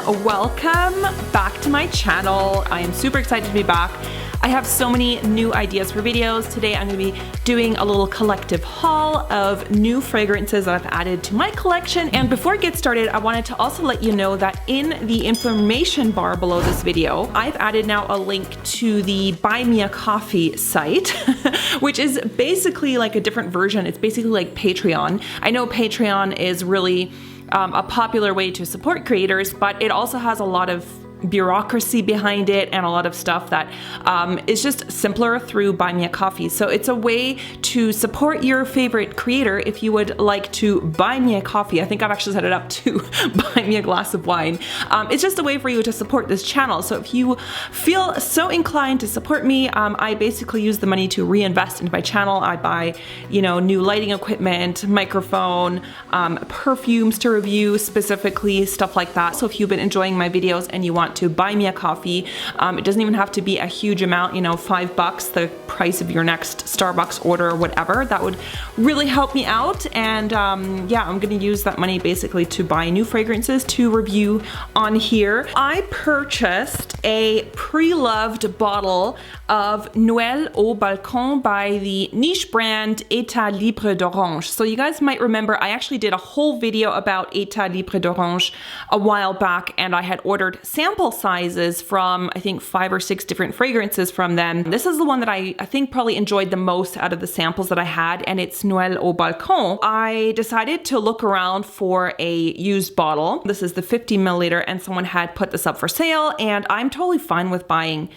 welcome back to my channel. I am super excited to be back. I have so many new ideas for videos. Today I'm going to be doing a little collective haul of new fragrances that I've added to my collection. And before I get started, I wanted to also let you know that in the information bar below this video, I've added now a link to the Buy Me a Coffee site, which is basically like a different version. It's basically like Patreon. I know Patreon is really a popular way to support creators, but it also has a lot of bureaucracy behind it and a lot of stuff that is just simpler through Buy Me a Coffee. So it's a way to support your favorite creator if you would like to buy me a coffee. I think I've actually set it up to buy me a glass of wine. It's just a way for you to support this channel. So if you feel so inclined to support me, I basically use the money to reinvest into my channel. I buy, new lighting equipment, microphone, perfumes to review specifically, stuff like that. So if you've been enjoying my videos and you want to buy me a coffee, it doesn't even have to be a huge amount, $5, the price of your next Starbucks order or whatever. That would really help me out. And yeah, I'm gonna use that money basically to buy new fragrances to review on here. I purchased a pre-loved bottle of Noël au Balcon by the niche brand Etat Libre d'Orange. So you guys might remember I actually did a whole video about Etat Libre d'Orange a while back, and I had ordered sample sizes from I think 5 or 6 different fragrances from them. This is the one that I think probably enjoyed the most out of the samples that I had, and it's Noël au Balcon. I decided to look around for a used bottle. This is the 50 milliliter, and someone had put this up for sale, and I'm totally fine with buying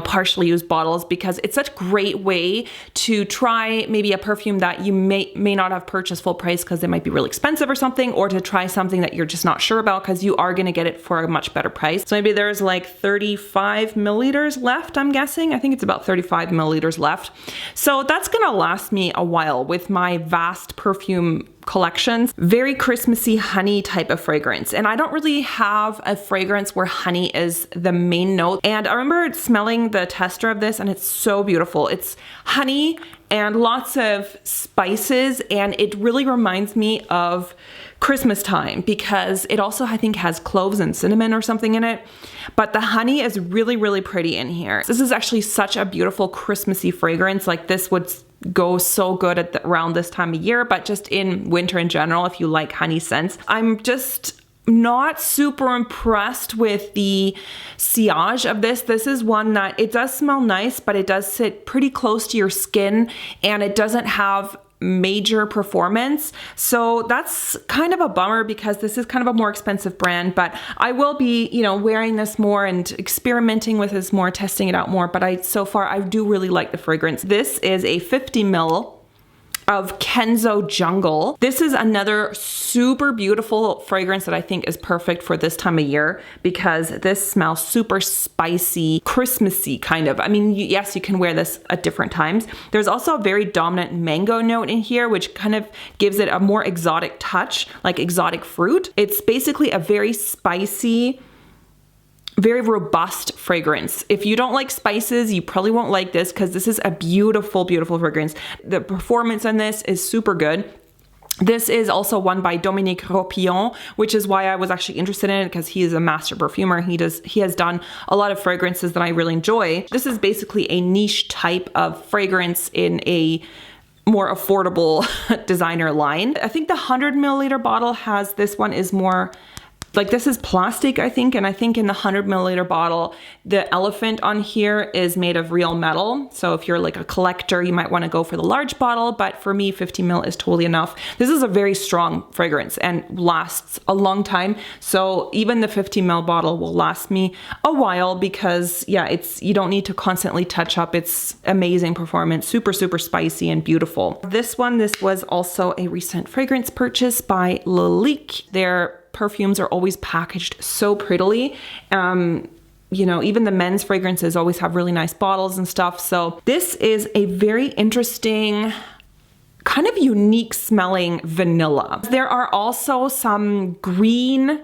partially used bottles because it's such a great way to try maybe a perfume that you may not have purchased full price because it might be really expensive or something, or to try something that you're just not sure about because you are going to get it for a much better price. So maybe there's like 35 milliliters left, I'm guessing. I think it's about 35 milliliters left. So that's going to last me a while with my vast perfume collections. Very Christmassy honey type of fragrance. And I don't really have a fragrance where honey is the main note. And I remember smelling the tester of this, and it's so beautiful. It's honey and lots of spices, and it really reminds me of Christmas time because it also, I think, has cloves and cinnamon or something in it. But the honey is really, really pretty in here. This is actually such a beautiful Christmassy fragrance. Like this would go so good at around this time of year, but just in winter in general, if you like honey scents. I'm just not super impressed with the sillage of this. This is one that it does smell nice, but it does sit pretty close to your skin, and it doesn't have major performance. So that's kind of a bummer because this is kind of a more expensive brand, but I will be, wearing this more and experimenting with this more, testing it out more. But so far I do really like the fragrance. This is a 50 ml of Kenzo Jungle. This is another super beautiful fragrance that I think is perfect for this time of year because this smells super spicy, Christmassy kind of. I mean, yes, you can wear this at different times. There's also a very dominant mango note in here, which kind of gives it a more exotic touch, like exotic fruit. It's basically a very spicy, very robust fragrance. If you don't like spices, you probably won't like this because this is a beautiful, beautiful fragrance. The performance on this is super good. This is also one by Dominique Ropillon, which is why I was actually interested in it because he is a master perfumer. He has done a lot of fragrances that I really enjoy. This is basically a niche type of fragrance in a more affordable designer line. I think the 100 milliliter bottle has, this one is more like, this is plastic, I think, and I think in the 100 milliliter bottle, the elephant on here is made of real metal. So if you're like a collector, you might want to go for the large bottle, but for me, 50 ml is totally enough. This is a very strong fragrance and lasts a long time. So even the 50 ml bottle will last me a while because yeah, you don't need to constantly touch up. It's amazing performance, super, super spicy and beautiful. This was also a recent fragrance purchase by Lalique. Their perfumes are always packaged so prettily. Even the men's fragrances always have really nice bottles and stuff. So this is a very interesting, kind of unique smelling vanilla. There are also some green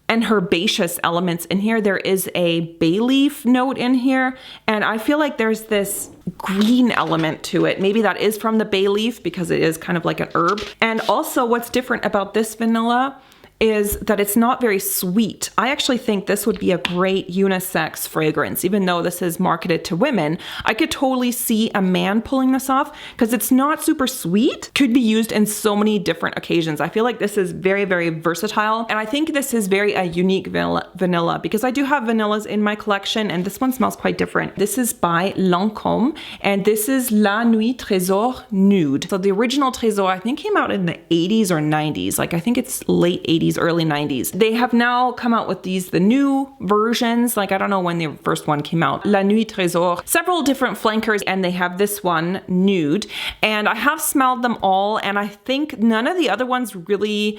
and herbaceous elements in here. There is a bay leaf note in here, and I feel like there's this green element to it. Maybe that is from the bay leaf because it is kind of like an herb. And also what's different about this vanilla is that it's not very sweet. I actually think this would be a great unisex fragrance, even though this is marketed to women. I could totally see a man pulling this off because it's not super sweet. Could be used in so many different occasions. I feel like this is very, very versatile. And I think this is very a unique vanilla because I do have vanillas in my collection and this one smells quite different. This is by Lancome and this is La Nuit Trésor Nude. So the original Trésor I think came out in the 80s or 90s. Like I think it's late 80s, early 90s. They have now come out with the new versions. Like I don't know when the first one came out. La Nuit Trésor, several different flankers, and they have this one, Nude. And I have smelled them all, and I think none of the other ones really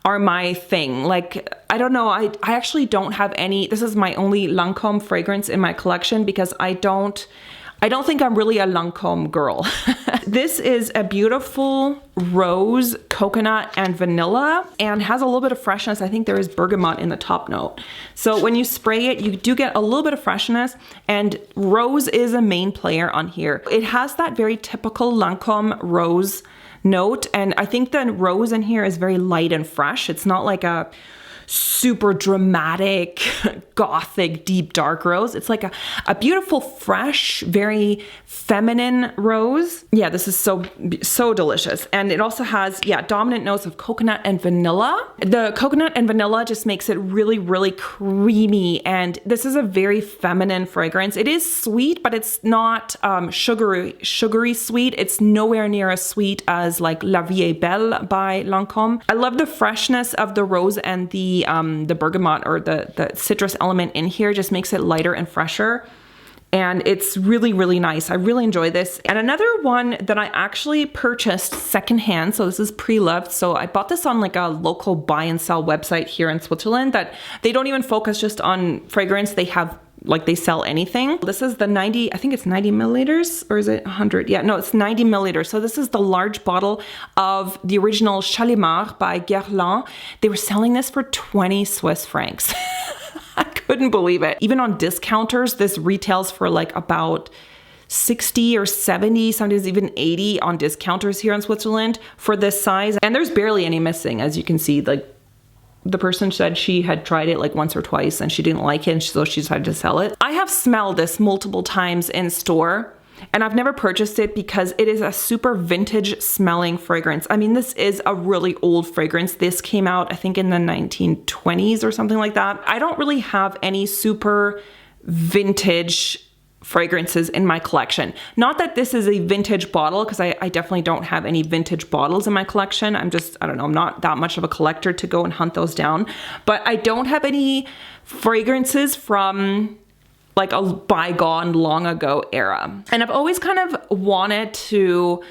are my thing. Like, I don't know, I actually don't have any. This is my only Lancome fragrance in my collection because I don't think I'm really a Lancome girl. This is a beautiful rose, coconut, and vanilla, and has a little bit of freshness. I think there is bergamot in the top note. So when you spray it, you do get a little bit of freshness, and rose is a main player on here. It has that very typical Lancome rose note, and I think the rose in here is very light and fresh. It's not like a super dramatic, gothic, deep, dark rose. It's like a beautiful, fresh, very feminine rose. Yeah, this is so delicious. And it also has, yeah, dominant notes of coconut and vanilla. The coconut and vanilla just makes it really, really creamy. And this is a very feminine fragrance. It is sweet, but it's not sugary sweet. It's nowhere near as sweet as like La Vie est Belle by Lancome. I love the freshness of the rose and the bergamot or the citrus element in here just makes it lighter and fresher. And it's really, really nice. I really enjoy this. And another one that I actually purchased secondhand, so this is pre-loved. So I bought this on like a local buy and sell website here in Switzerland that they don't even focus just on fragrance. They have like they sell anything. This is the 90, I think it's 90 milliliters or is it 100? Yeah, no, it's 90 milliliters. So this is the large bottle of the original Shalimar by Guerlain. They were selling this for 20 Swiss francs. I couldn't believe it. Even on discounters, this retails for like about 60 or 70, sometimes even 80 on discounters here in Switzerland for this size. And there's barely any missing, as you can see. Like the person said she had tried it like once or twice and she didn't like it, and so she decided to sell it. I have smelled this multiple times in store, and I've never purchased it because it is a super vintage smelling fragrance. I mean, this is a really old fragrance. This came out, I think, in the 1920s or something like that. I don't really have any super vintage fragrances in my collection. Not that this is a vintage bottle, because I definitely don't have any vintage bottles in my collection. I don't know, I'm not that much of a collector to go and hunt those down. But I don't have any fragrances from like a bygone, long ago era. And I've always kind of wanted to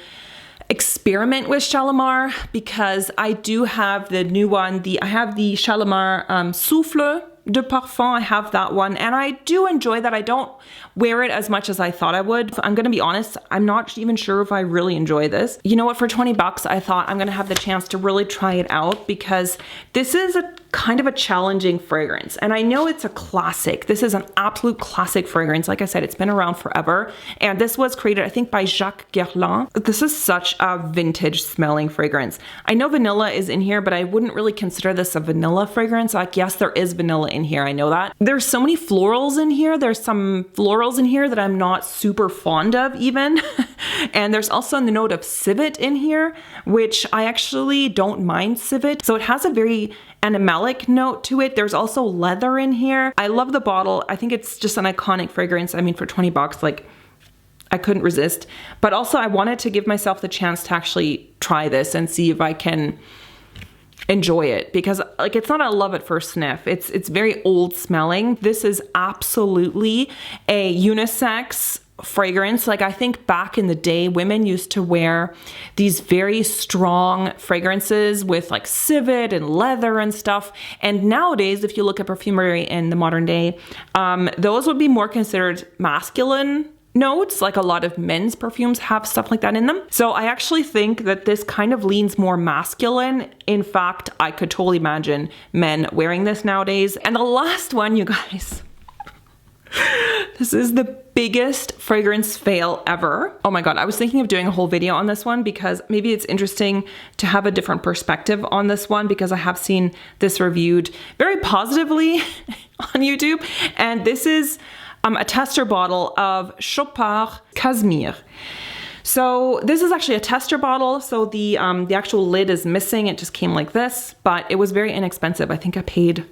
experiment with Shalimar because I do have the new one. I have the Shalimar Souffle de Parfum. I have that one and I do enjoy that. I don't wear it as much as I thought I would. I'm gonna be honest, I'm not even sure if I really enjoy this. You know what, for 20 bucks, I thought I'm gonna have the chance to really try it out because this is a kind of a challenging fragrance. And I know it's a classic. This is an absolute classic fragrance. Like I said, it's been around forever. And this was created, I think, by Jacques Guerlain. This is such a vintage smelling fragrance. I know vanilla is in here, but I wouldn't really consider this a vanilla fragrance. Like, yes, there is vanilla in here. I know that. There's so many florals in here. There's some florals in here that I'm not super fond of even. And there's also the note of civet in here, which I actually don't mind civet. So it has a very animalic note to it. There's also leather in here. I love the bottle. I think it's just an iconic fragrance. I mean, for 20 bucks, like, I couldn't resist. But also I wanted to give myself the chance to actually try this and see if I can enjoy it, because like, it's not a love at first sniff. It's very old smelling. This is absolutely a unisex fragrance. Like, I think back in the day, women used to wear these very strong fragrances with like civet and leather and stuff. And nowadays, if you look at perfumery in the modern day, those would be more considered masculine notes. Like, a lot of men's perfumes have stuff like that in them. So I actually think that this kind of leans more masculine. In fact, I could totally imagine men wearing this nowadays. And the last one, you guys, This is the biggest fragrance fail ever. Oh my God, I was thinking of doing a whole video on this one because maybe it's interesting to have a different perspective on this one, because I have seen this reviewed very positively on YouTube. And this is a tester bottle of Chopard Casimir. So this is actually a tester bottle. So the actual lid is missing. It just came like this, but it was very inexpensive. I think I paid,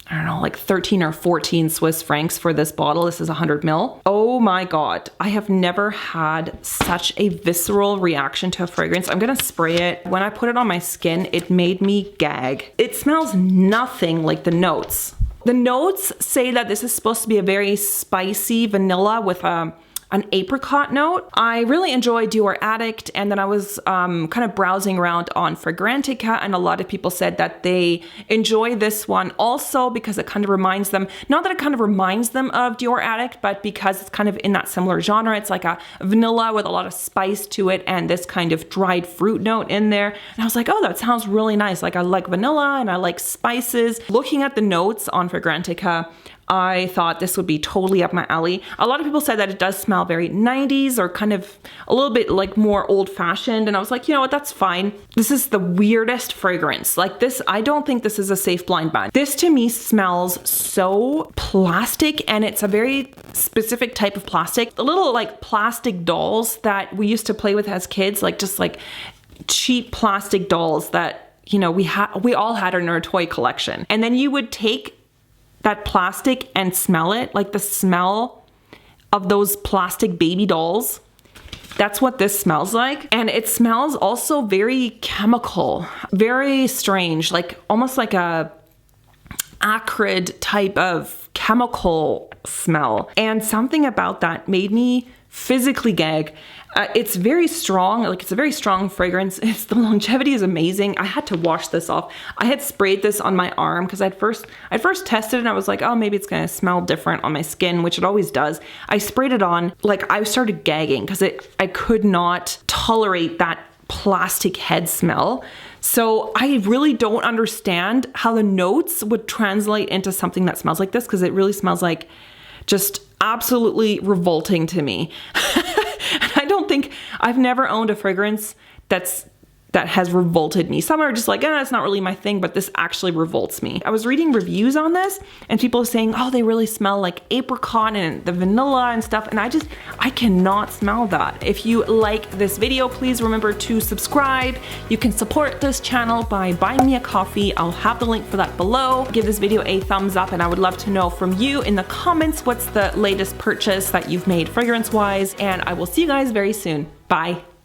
I don't know, like 13 or 14 Swiss francs for this bottle. This is 100 ml. Oh my God. I have never had such a visceral reaction to a fragrance. I'm gonna spray it. When I put it on my skin, it made me gag. It smells nothing like the notes. The notes say that this is supposed to be a very spicy vanilla with an apricot note. I really enjoy Dior Addict, and then I was kind of browsing around on Fragrantica, and a lot of people said that they enjoy this one also because it kind of reminds them, not that it kind of reminds them of Dior Addict, but because it's kind of in that similar genre. It's like a vanilla with a lot of spice to it and this kind of dried fruit note in there. And I was like, oh, that sounds really nice. Like, I like vanilla and I like spices. Looking at the notes on Fragrantica, I thought this would be totally up my alley. A lot of people said that it does smell very 90s or kind of a little bit like more old fashioned. And I was like, you know what, that's fine. This is the weirdest fragrance. Like this, I don't think this is a safe blind buy. This to me smells so plastic, and it's a very specific type of plastic. The little like plastic dolls that we used to play with as kids, like just like cheap plastic dolls that, you know, we all had in our toy collection. And then you would take that plastic and smell it, like the smell of those plastic baby dolls. That's what this smells like. And it smells also very chemical, very strange, like almost like a acrid type of chemical smell. And something about that made me physically gag. It's very strong, like it's a very strong fragrance. The longevity is amazing. I had to wash this off. I had sprayed this on my arm because I first tested it and I was like, oh, maybe it's gonna smell different on my skin, which it always does. I sprayed it on, like I started gagging because I could not tolerate that plastic head smell. So I really don't understand how the notes would translate into something that smells like this, because it really smells like just absolutely revolting to me. And I don't think, I've never owned a fragrance that has revolted me. Some are just like, it's not really my thing, but this actually revolts me. I was reading reviews on this and people are saying, oh, they really smell like apricot and the vanilla and stuff. And I cannot smell that. If you like this video, please remember to subscribe. You can support this channel by buying me a coffee. I'll have the link for that below. Give this video a thumbs up, and I would love to know from you in the comments what's the latest purchase that you've made fragrance-wise, and I will see you guys very soon. Bye.